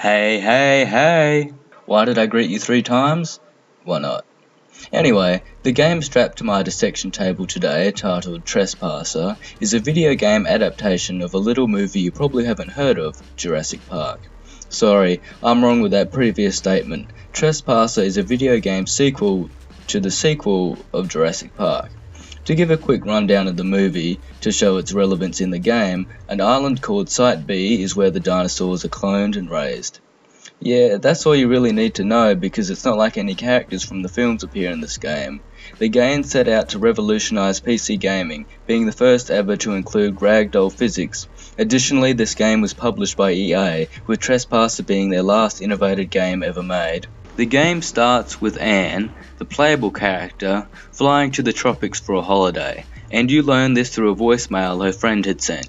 Hey, hey, hey! Why did I greet you 3 times? Why not? Anyway, the game strapped to my dissection table today, titled Trespasser, is a video game adaptation of a little movie you probably haven't heard of, Jurassic Park. Sorry, I'm wrong with that previous statement. Trespasser is a video game sequel to the sequel of Jurassic Park. To give a quick rundown of the movie, to show its relevance in the game, an island called Site B is where the dinosaurs are cloned and raised. Yeah, that's all you really need to know because it's not like any characters from the films appear in this game. The game set out to revolutionize PC gaming, being the first ever to include ragdoll physics. Additionally, this game was published by EA, with Trespasser being their last innovative game ever made. The game starts with Anne, the playable character, flying to the tropics for a holiday, and you learn this through a voicemail her friend had sent.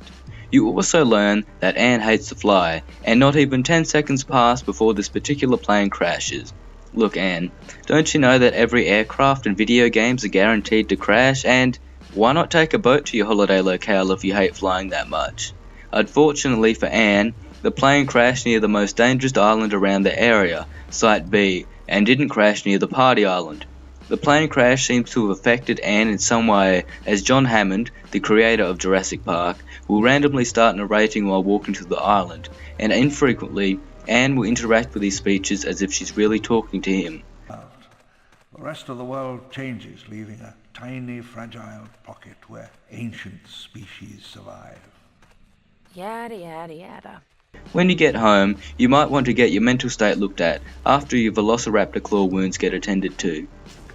You also learn that Anne hates to fly, and not even 10 seconds pass before this particular plane crashes. Look Anne, don't you know that every aircraft in video games are guaranteed to crash, and why not take a boat to your holiday locale if you hate flying that much? Unfortunately for Anne, the plane crashed near the most dangerous island around the area, Site B, and didn't crash near the party island. The plane crash seems to have affected Anne in some way, as John Hammond, the creator of Jurassic Park, will randomly start narrating while walking to the island, and infrequently, Anne will interact with his speeches as if she's really talking to him. The rest of the world changes, leaving a tiny, fragile pocket where ancient species survive. Yada yada yada. When you get home, you might want to get your mental state looked at after your velociraptor claw wounds get attended to.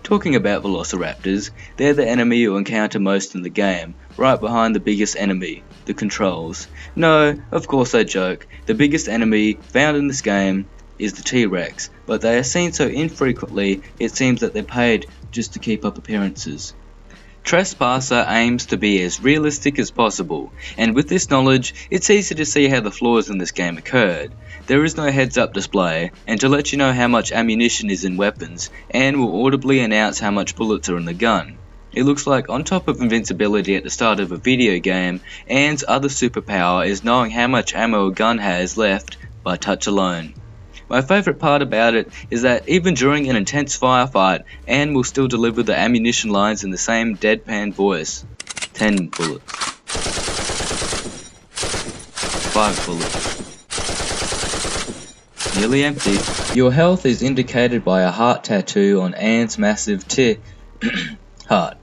Talking about velociraptors, they're the enemy you encounter most in the game, right behind the biggest enemy, the controls. No, of course I joke, the biggest enemy found in this game is the T-Rex, but they are seen so infrequently it seems that they're paid just to keep up appearances. Trespasser aims to be as realistic as possible, and with this knowledge, it's easy to see how the flaws in this game occurred. There is no heads-up display, and to let you know how much ammunition is in weapons, Anne will audibly announce how much bullets are in the gun. It looks like on top of invincibility at the start of a video game, Anne's other superpower is knowing how much ammo a gun has left by touch alone. My favourite part about it is that even during an intense firefight, Anne will still deliver the ammunition lines in the same deadpan voice. 10 bullets. 5 bullets. Nearly empty. Your health is indicated by a heart tattoo on Anne's massive heart,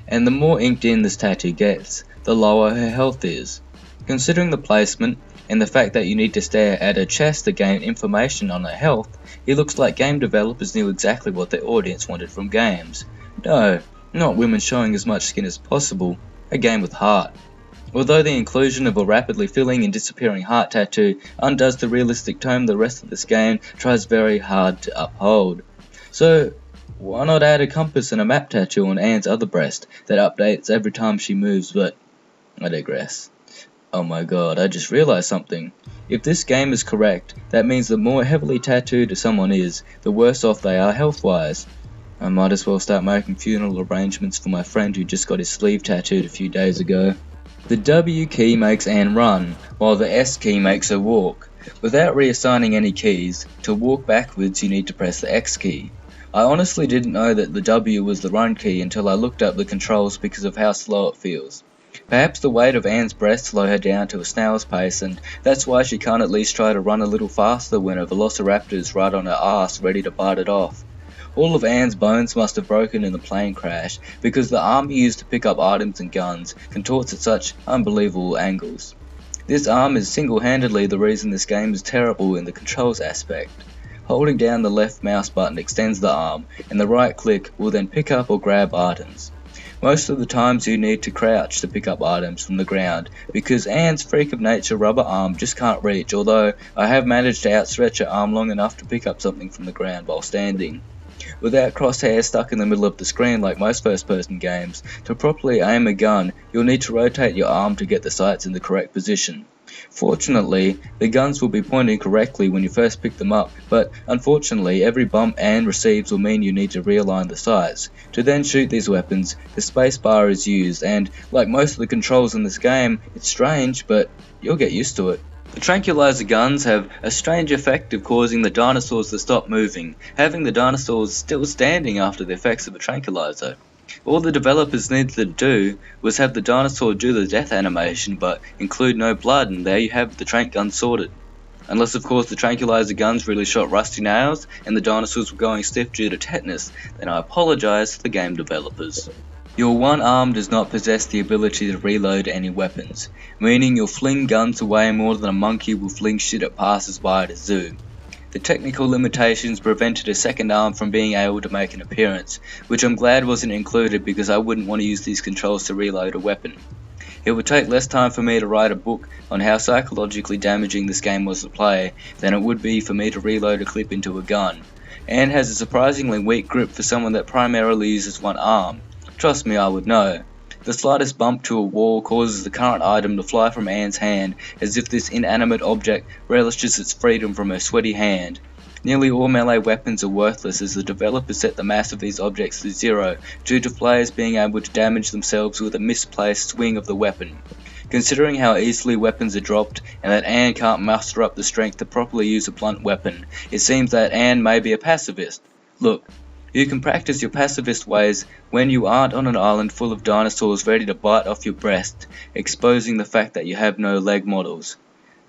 and the more inked in this tattoo gets, the lower her health is. Considering the placement, and the fact that you need to stare at her chest to gain information on her health, it looks like game developers knew exactly what their audience wanted from games. No, not women showing as much skin as possible, a game with heart. Although the inclusion of a rapidly filling and disappearing heart tattoo undoes the realistic tone the rest of this game tries very hard to uphold. So, why not add a compass and a map tattoo on Anne's other breast that updates every time she moves, but I digress. Oh my god, I just realized something. If this game is correct, that means the more heavily tattooed someone is, the worse off they are health-wise. I might as well start making funeral arrangements for my friend who just got his sleeve tattooed a few days ago. The W key makes Anne run, while the S key makes her walk. Without reassigning any keys, to walk backwards you need to press the X key. I honestly didn't know that the W was the run key until I looked up the controls because of how slow it feels. Perhaps the weight of Anne's breasts slow her down to a snail's pace, and that's why she can't at least try to run a little faster when a velociraptor is right on her ass ready to bite it off. All of Anne's bones must have broken in the plane crash, because the arm used to pick up items and guns contorts at such unbelievable angles. This arm is single-handedly the reason this game is terrible in the controls aspect. Holding down the left mouse button extends the arm, and the right click will then pick up or grab items. Most of the times you need to crouch to pick up items from the ground, because Anne's freak of nature rubber arm just can't reach, although I have managed to outstretch her arm long enough to pick up something from the ground while standing. Without crosshairs stuck in the middle of the screen like most first-person games, to properly aim a gun, you'll need to rotate your arm to get the sights in the correct position. Fortunately, the guns will be pointing correctly when you first pick them up, but unfortunately every bump Anne receives will mean you need to realign the sights. To then shoot these weapons, the spacebar is used, and like most of the controls in this game, it's strange, but you'll get used to it. The tranquilizer guns have a strange effect of causing the dinosaurs to stop moving, having the dinosaurs still standing after the effects of a tranquilizer. All the developers needed to do was have the dinosaur do the death animation but include no blood, and there you have the tranq gun sorted. Unless of course the tranquilizer guns really shot rusty nails and the dinosaurs were going stiff due to tetanus, then I apologise to the game developers. Your one arm does not possess the ability to reload any weapons, meaning you'll fling guns away more than a monkey will fling shit at passers-by at a zoo. The technical limitations prevented a second arm from being able to make an appearance, which I'm glad wasn't included because I wouldn't want to use these controls to reload a weapon. It would take less time for me to write a book on how psychologically damaging this game was to play than it would be for me to reload a clip into a gun, and has a surprisingly weak grip for someone that primarily uses one arm. Trust me, I would know. The slightest bump to a wall causes the current item to fly from Anne's hand as if this inanimate object relishes its freedom from her sweaty hand. Nearly all melee weapons are worthless as the developers set the mass of these objects to 0 due to players being able to damage themselves with a misplaced swing of the weapon. Considering how easily weapons are dropped and that Anne can't muster up the strength to properly use a blunt weapon, it seems that Anne may be a pacifist. Look, you can practice your pacifist ways when you aren't on an island full of dinosaurs ready to bite off your breast, exposing the fact that you have no leg models.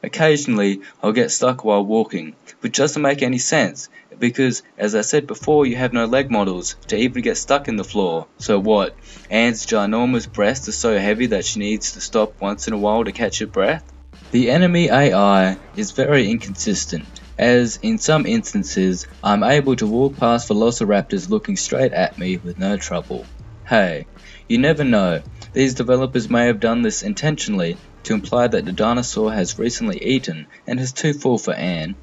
Occasionally, I'll get stuck while walking, which doesn't make any sense, because, as I said before, you have no leg models to even get stuck in the floor. So what? Anne's ginormous breast is so heavy that she needs to stop once in a while to catch her breath? The enemy AI is very inconsistent, as in some instances, I'm able to walk past velociraptors looking straight at me with no trouble. Hey, you never know, these developers may have done this intentionally to imply that the dinosaur has recently eaten and is too full for Anne.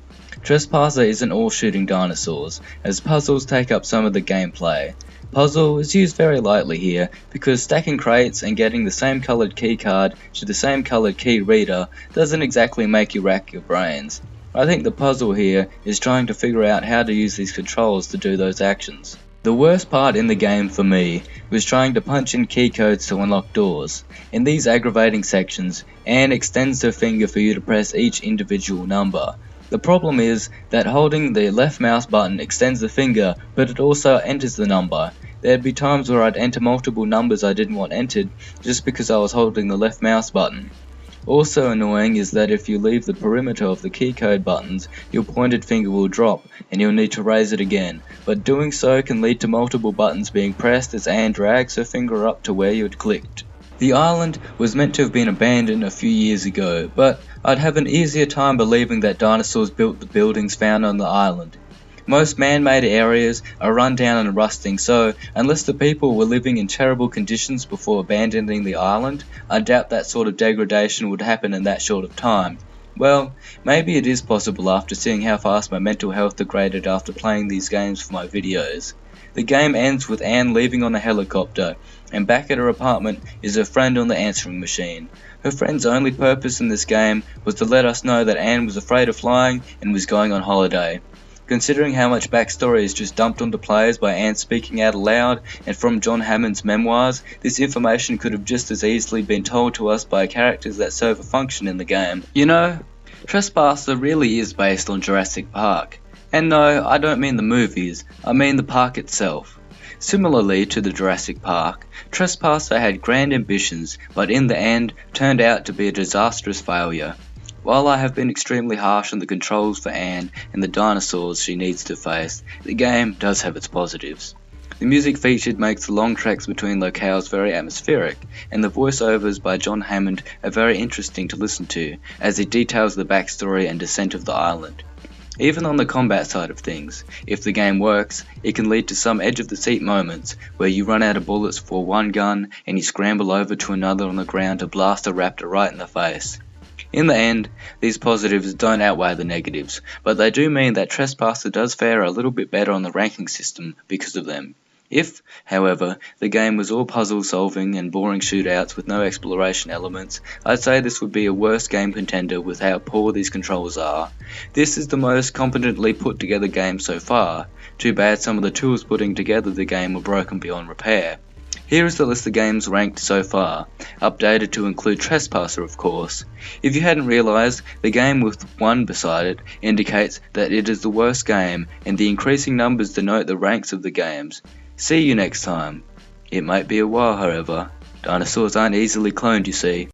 Trespasser isn't all shooting dinosaurs, as puzzles take up some of the gameplay. Puzzle is used very lightly here because stacking crates and getting the same coloured keycard to the same coloured key reader doesn't exactly make you rack your brains. I think the puzzle here is trying to figure out how to use these controls to do those actions. The worst part in the game for me was trying to punch in key codes to unlock doors. In these aggravating sections, Anne extends her finger for you to press each individual number. The problem is that holding the left mouse button extends the finger, but it also enters the number. There'd be times where I'd enter multiple numbers I didn't want entered just because I was holding the left mouse button. Also annoying is that if you leave the perimeter of the keycode buttons, your pointed finger will drop and you'll need to raise it again, but doing so can lead to multiple buttons being pressed as Anne drags her finger up to where you had clicked. The island was meant to have been abandoned a few years ago, but I'd have an easier time believing that dinosaurs built the buildings found on the island. Most man-made areas are run down and rusting, so unless the people were living in terrible conditions before abandoning the island, I doubt that sort of degradation would happen in that short of time. Well, maybe it is possible after seeing how fast my mental health degraded after playing these games for my videos. The game ends with Anne leaving on a helicopter, and back at her apartment is her friend on the answering machine. Her friend's only purpose in this game was to let us know that Anne was afraid of flying and was going on holiday. Considering how much backstory is just dumped onto players by Anne speaking out aloud and from John Hammond's memoirs, this information could have just as easily been told to us by characters that serve a function in the game. You know, Trespasser really is based on Jurassic Park. And no, I don't mean the movies, I mean the park itself. Similarly to the Jurassic Park, Trespasser had grand ambitions, but in the end turned out to be a disastrous failure. While I have been extremely harsh on the controls for Anne and the dinosaurs she needs to face, the game does have its positives. The music featured makes the long tracks between locales very atmospheric, and the voiceovers by John Hammond are very interesting to listen to, as it details the backstory and descent of the island. Even on the combat side of things, if the game works, it can lead to some edge-of-the-seat moments where you run out of bullets for one gun and you scramble over to another on the ground to blast a raptor right in the face. In the end, these positives don't outweigh the negatives, but they do mean that Trespasser does fare a little bit better on the ranking system because of them. If, however, the game was all puzzle solving and boring shootouts with no exploration elements, I'd say this would be a worse game contender with how poor these controls are. This is the most competently put together game so far. Too bad some of the tools putting together the game were broken beyond repair. Here is the list of games ranked so far, updated to include Trespasser of course. If you hadn't realised, the game with 1 beside it indicates that it is the worst game, and the increasing numbers denote the ranks of the games. See you next time. It might be a while however, dinosaurs aren't easily cloned you see.